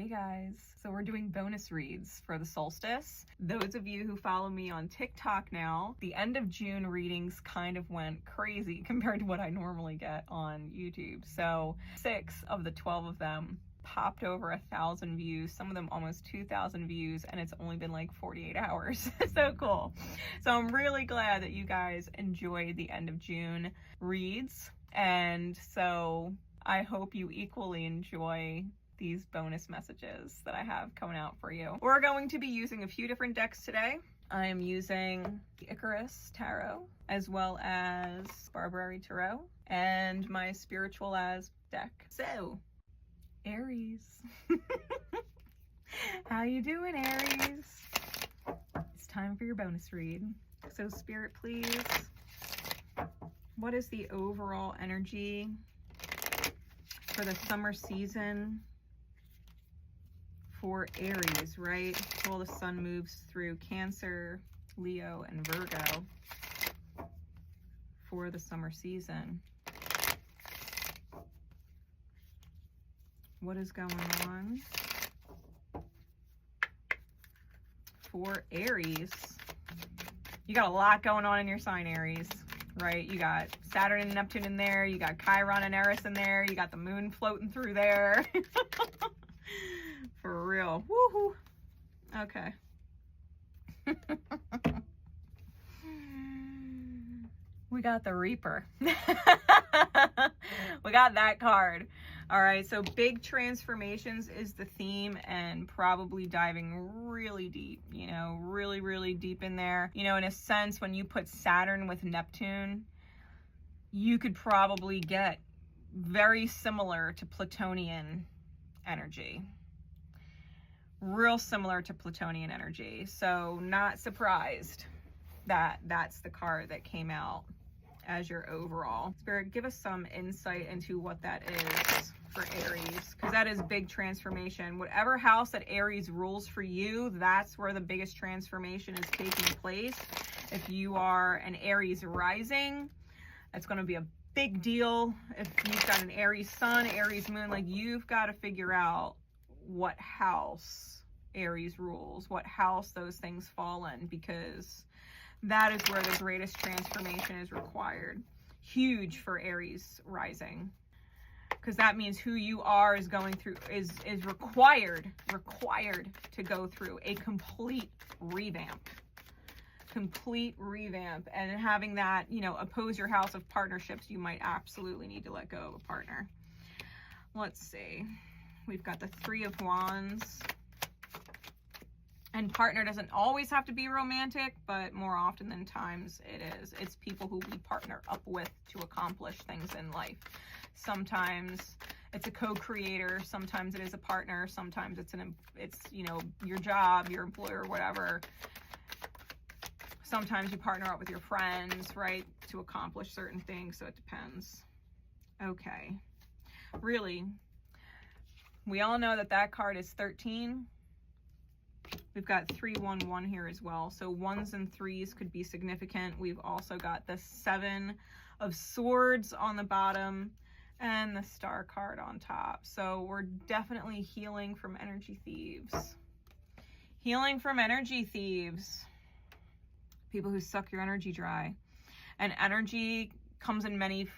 Hey guys, so we're doing bonus reads for the solstice. Those of you who follow me on TikTok now, the end of June readings kind of went crazy compared to what I normally get on YouTube. So 6 of the 12 of them popped over 1,000 views, some of them almost 2,000 views, and it's only been like 48 hours. So cool. So I'm really glad that you guys enjoyed the end of June reads, and so I hope you equally enjoy these bonus messages that I have coming out for you. We're going to be using a few different decks today. I am using the Icarus Tarot, as well as Barbary Tarot, and my Spiritual As deck. So, Aries. How you doing, Aries? It's time for your bonus read. So, Spirit, please. What is the overall energy for the summer season for Aries, right? Well, the sun moves through Cancer, Leo, and Virgo for the summer season. What is going on for Aries? You got a lot going on in your sign, Aries, right? You got Saturn and Neptune in there. You got Chiron and Eris in there. You got the moon floating through there. For real. Woohoo. Okay. We got the Reaper. We got that card. All right, so big transformations is the theme, and probably diving really deep, you know, really deep in there. You know, in a sense, when you put Saturn with Neptune, you could probably get very similar to Plutonian energy. Real similar to Plutonian energy. So not surprised that that's the card that came out as your overall. Spirit, give us some insight into what that is for Aries, because that is big transformation. Whatever house that Aries rules for you, that's where the biggest transformation is taking place. If you are an Aries rising, that's going to be a big deal. If you've got an Aries sun, Aries moon, like, you've got to figure out what house Aries rules, what house those things fall in, because that is where the greatest transformation is required. Huge for Aries rising, because that means who you are is going through, is required to go through a complete revamp, and having that, you know, oppose your house of partnerships. You might absolutely need to let go of a partner. Let's see. We've got the Three of Wands. And partner doesn't always have to be romantic, but more often than times it is. It's people who we partner up with to accomplish things in life. Sometimes it's a co-creator, sometimes it is a partner, sometimes it's you know, your job, your employer, whatever. Sometimes you partner up with your friends, right, to accomplish certain things, so it depends. Okay. Really, we all know that that card is 13. We've got 311 here as well. So 1s and 3s could be significant. We've also got the 7 of Swords on the bottom and the Star card on top. So we're definitely healing from energy thieves. Healing from energy thieves. People who suck your energy dry. And energy comes in many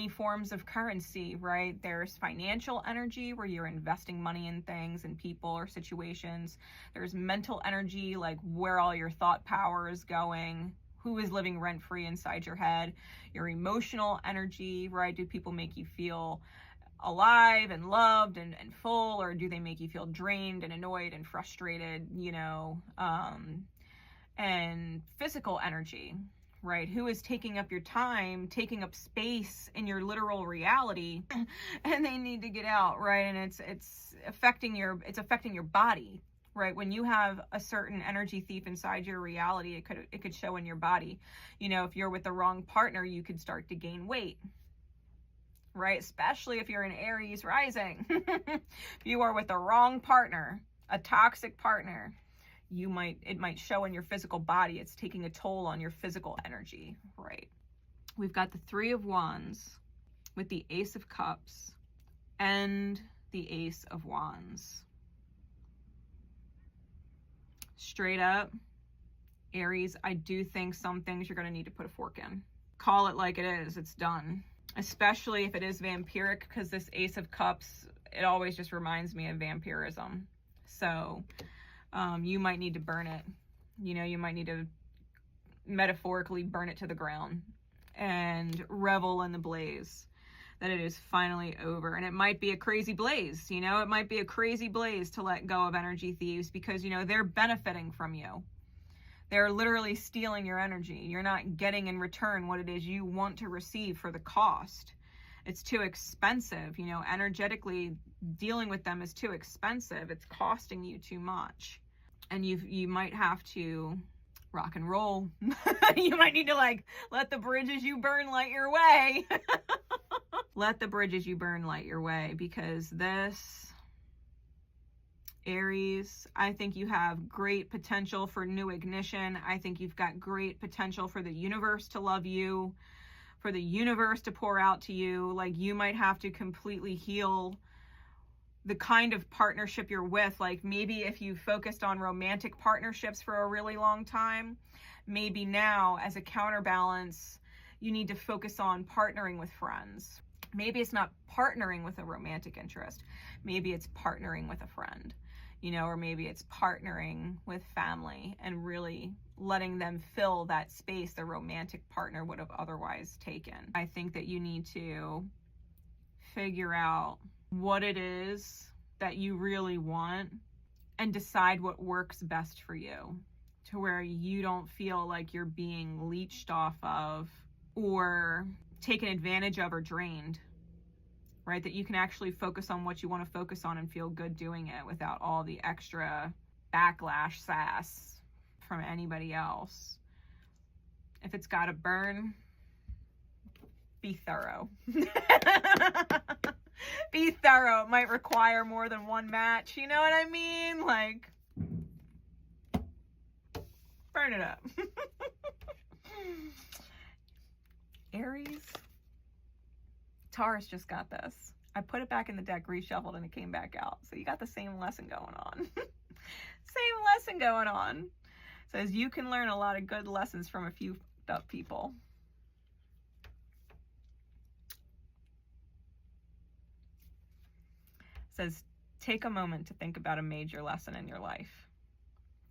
forms of currency, right? There's financial energy, where you're investing money in things and people or situations. There's mental energy, like where all your thought power is going, who is living rent-free inside your head. Your emotional energy, right? Do people make you feel alive and loved and full, or do they make you feel drained and annoyed and frustrated, you know? And physical energy, right? Who is taking up your time, taking up space in your literal reality, and they need to get out, right? And it's affecting your body, right? When you have a certain energy thief inside your reality, it could show in your body. You know, if you're with the wrong partner, you could start to gain weight, right? Especially if you're an Aries rising. If you are with the wrong partner, a toxic partner, it might show in your physical body. It's taking a toll on your physical energy, right? We've got the Three of Wands with the Ace of Cups and the Ace of Wands. Straight up, Aries, I do think some things you're going to need to put a fork in. Call it like it is. It's done. Especially if it is vampiric, because this Ace of Cups, it always just reminds me of vampirism. So you might need to burn it. You know, you might need to metaphorically burn it to the ground and revel in the blaze that it is finally over. And it might be a crazy blaze, you know, it might be a crazy blaze to let go of energy thieves, because, you know, they're benefiting from you. They're literally stealing your energy. You're not getting in return what it is you want to receive for the cost. It's too expensive, you know, energetically dealing with them is too expensive. It's costing you too much. And you might have to rock and roll. You might need to, like, let the bridges you burn light your way. Let the bridges you burn light your way, because this, Aries, I think you have great potential for new ignition. I think you've got great potential for the universe to love you, for the universe to pour out to you. Like, you might have to completely heal the kind of partnership you're with. Like, maybe if you focused on romantic partnerships for a really long time, maybe now as a counterbalance, you need to focus on partnering with friends. Maybe it's not partnering with a romantic interest. Maybe it's partnering with a friend, you know, or maybe it's partnering with family and really letting them fill that space the romantic partner would have otherwise taken. I think that you need to figure out what it is that you really want and decide what works best for you, to where you don't feel like you're being leached off of or taken advantage of or drained, right? That you can actually focus on what you want to focus on and feel good doing it without all the extra backlash sass from anybody else. If it's got to burn, be thorough. Be thorough. It might require more than one match. You know what I mean? Like, burn it up. Aries, Taurus just got this. I put it back in the deck, reshuffled, and it came back out. So you got the same lesson going on. Same lesson going on. Says you can learn a lot of good lessons from a few up people. Says, take a moment to think about a major lesson in your life.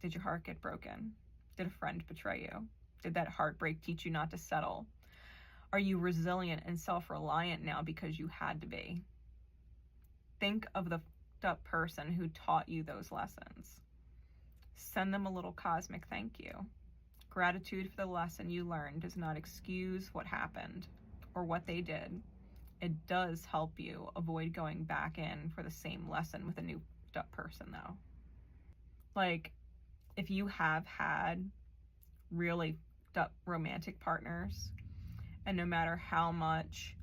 Did your heart get broken? Did a friend betray you? Did that heartbreak teach you not to settle? Are you resilient and self-reliant now because you had to be? Think of the f***ed-up person who taught you those lessons. Send them a little cosmic thank you. Gratitude for the lesson you learned does not excuse what happened or what they did. It does help you avoid going back in for the same lesson with a new f***ed-up person, though. Like, if you have had really f***ed-up romantic partners, and no matter how much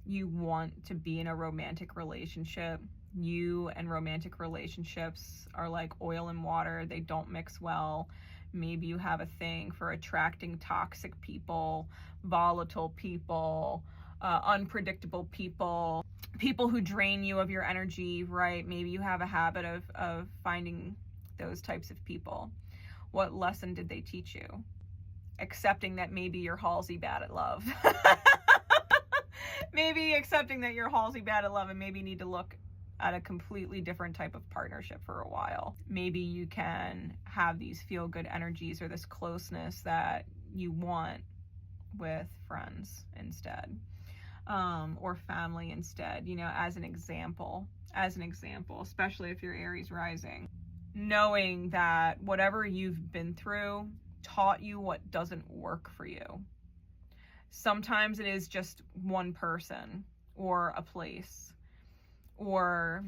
you want to be in a romantic relationship, you and romantic relationships are like oil and water. They don't mix well. Maybe you have a thing for attracting toxic people, volatile people, unpredictable people, people who drain you of your energy, right? Maybe you have a habit of finding those types of people. What lesson did they teach you? Accepting that maybe you're Halsey bad at love. Maybe accepting that you're Halsey bad at love, and maybe you need to look at a completely different type of partnership for a while. Maybe you can have these feel-good energies or this closeness that you want with friends instead, or family instead, you know, as an example, especially if you're Aries rising, knowing that whatever you've been through taught you what doesn't work for you. Sometimes it is just one person or a place or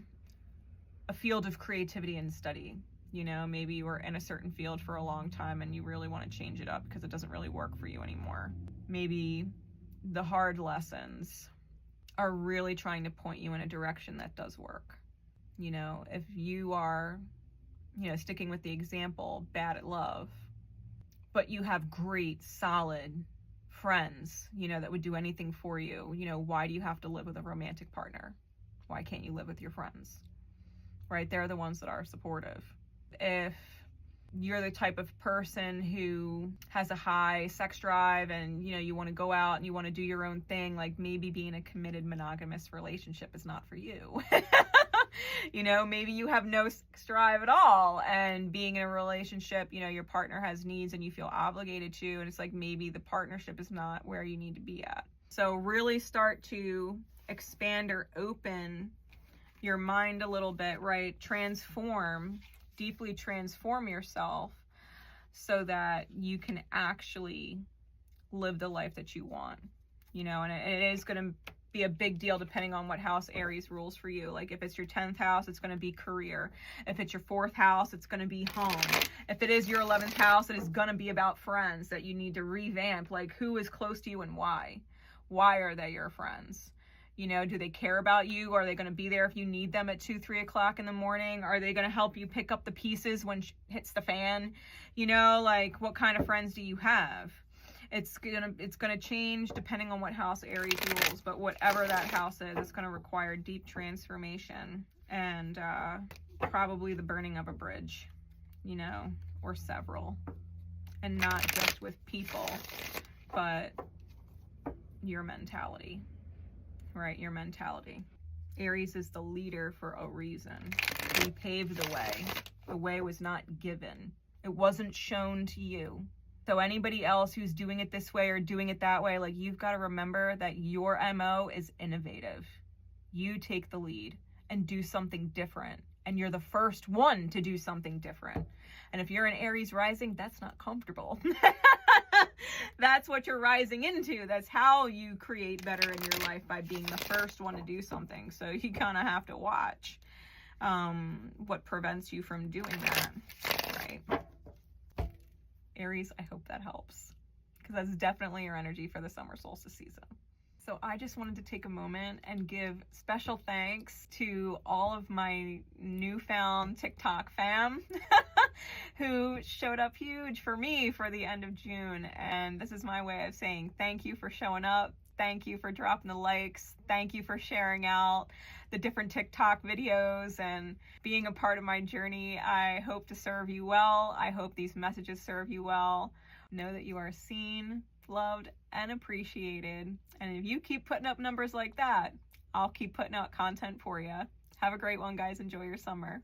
a field of creativity and study. You know, maybe you were in a certain field for a long time and you really want to change it up because it doesn't really work for you anymore. Maybe the hard lessons are really trying to point you in a direction that does work. You know, if you are, you know, sticking with the example, bad at love, but you have great, solid friends, you know, that would do anything for you, you know, why do you have to live with a romantic partner? Why can't you live with your friends? Right? They're the ones that are supportive. If you're the type of person who has a high sex drive and, you know, you want to go out and you want to do your own thing, like maybe being a committed monogamous relationship is not for you. You know, maybe you have no sex drive at all, and being in a relationship, you know, your partner has needs and you feel obligated to, and it's like maybe the partnership is not where you need to be at. So really start to expand or open your mind a little bit, right? Deeply transform yourself so that you can actually live the life that you want, you know. And it is going to be a big deal depending on what house Aries rules for you. Like if it's your 10th house, it's going to be career. If it's your 4th house, it's going to be home. If it is your 11th house, it is going to be about friends that you need to revamp. Like who is close to you and why? Why are they your friends? You know, do they care about you? Are they going to be there if you need them at 2, 3 o'clock in the morning? Are they going to help you pick up the pieces when shit hits the fan? You know, like what kind of friends do you have? It's gonna change depending on what house Aries rules, but whatever that house is, it's gonna require deep transformation and probably the burning of a bridge, you know, or several, and not just with people, but your mentality. Right, your mentality. Aries is the leader for a reason. He paved the way. The way was not given. It wasn't shown to you. So anybody else who's doing it this way or doing it that way, like you've got to remember that your MO is innovative. You take the lead and do something different. And you're the first one to do something different. And if you're an Aries rising, that's not comfortable. That's what you're rising into. That's how you create better in your life, by being the first one to do something. So you kind of have to watch what prevents you from doing that, right? Aries, I hope that helps, because that's definitely your energy for the summer solstice season. So I just wanted to take a moment and give special thanks to all of my newfound TikTok fam who showed up huge for me for the end of June. And this is my way of saying thank you for showing up. Thank you for dropping the likes. Thank you for sharing out the different TikTok videos and being a part of my journey. I hope to serve you well. I hope these messages serve you well. Know that you are seen, loved, and appreciated. And if you keep putting up numbers like that, I'll keep putting out content for you. Have a great one, guys. Enjoy your summer.